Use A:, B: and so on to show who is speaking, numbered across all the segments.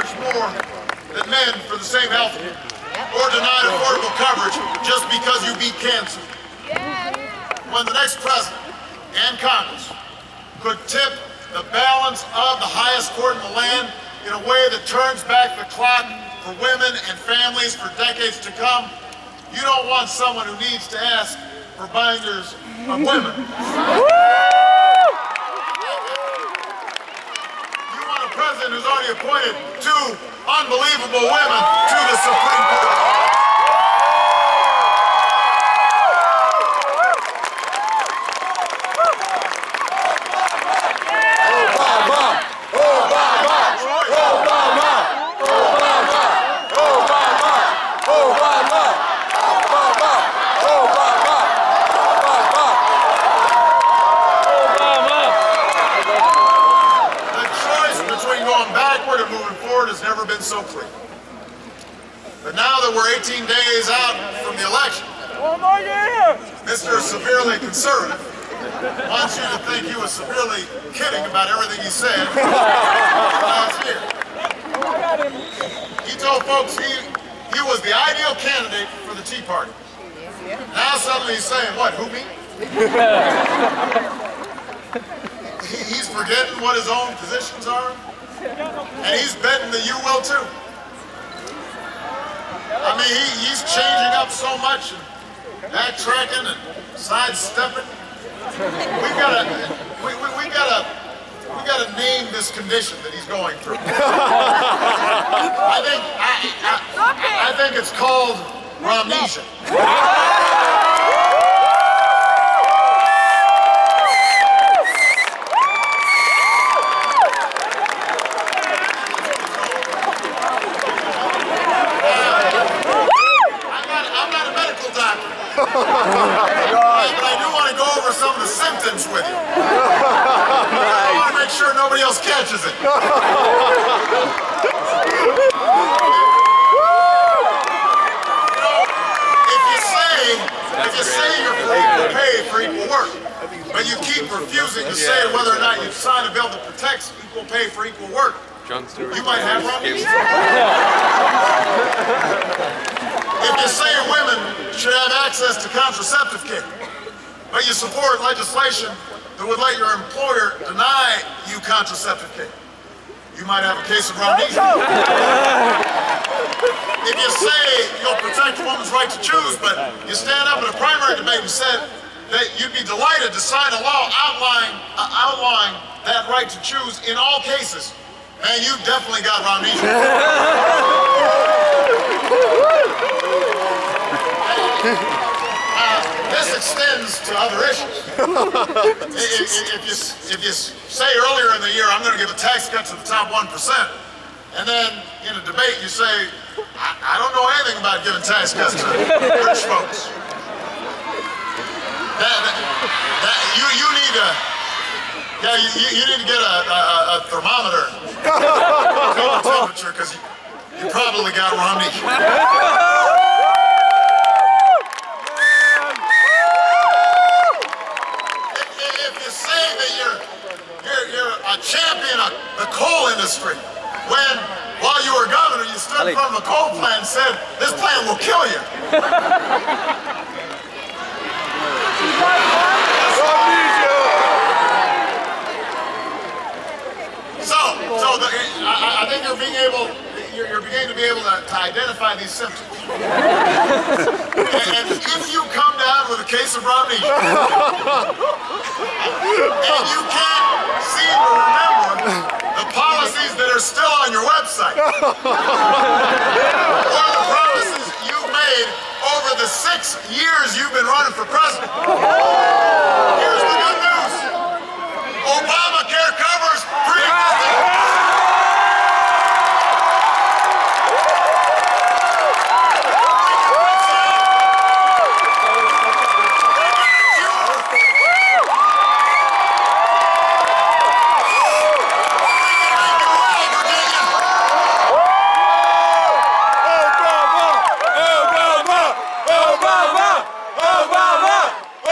A: charge more than men for the same health care, or denied affordable coverage just because you beat cancer. When the next president and Congress could tip the balance of the highest court in the land in a way that turns back the clock for women and families for decades to come, you don't want someone who needs to ask for binders of women. You want a president who's already appointed two unbelievable women to the Supreme Court. Has never been so clear. But now that we're 18 days out from the election, Mr. Severely Conservative wants you to think he was severely kidding about everything he said last year. He told folks he was the ideal candidate for the Tea Party. Now suddenly he's saying, what, who, me? He's forgetting what his own positions are. And he's betting that you will too. I mean, he's changing up so much and backtracking and sidestepping. We gotta name this condition that he's going through. I think it's called Romnesia. But I do want to go over some of the symptoms with you. I want to make sure nobody else catches it. If you say you're for equal pay for equal work, but you keep refusing to say whether or not you've signed a bill that protects equal pay for equal work, you might have Romnesia. If you say women should have access to contraceptive care, but you support legislation that would let your employer deny you contraceptive care, you might have a case of Romnesia. If you say you'll protect a woman's right to choose, but you stand up in a primary debate and said that you'd be delighted to sign a law outlawing that right to choose in all cases, man, you definitely got Romnesia. This extends to other issues. If you say earlier in the year, I'm going to give a tax cut to the top 1%, and then in a debate you say, I don't know anything about giving tax cuts to rich folks. You need to get a thermometer, feel the temperature, because you probably got Romnesia. You're a champion of the coal industry. When, while you were governor, you stood in front of a coal plant and said, this plant will kill you. I think you're beginning to be able to identify these symptoms. And if you come down with a case of Romnesia, and you can't seem to remember the policies that are still on your website, or the promises you've made over the 6 years you've been running for president, here's the good news. Obamacare covers pre-existing.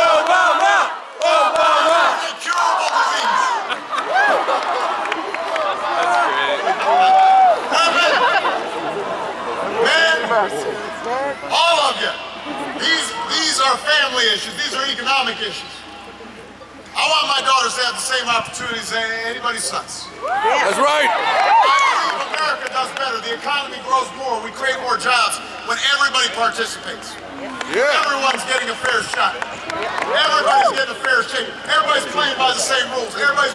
A: Obama! All of you. These are family issues. These are economic issues. I want my daughters to have the same opportunities as anybody's sons.
B: That's right.
A: I believe America does better. The economy grows more. We create more jobs when everybody participates. Everyone's getting a fair shot. Everybody's getting a fair shake. Everybody's playing by the same rules. Everybody's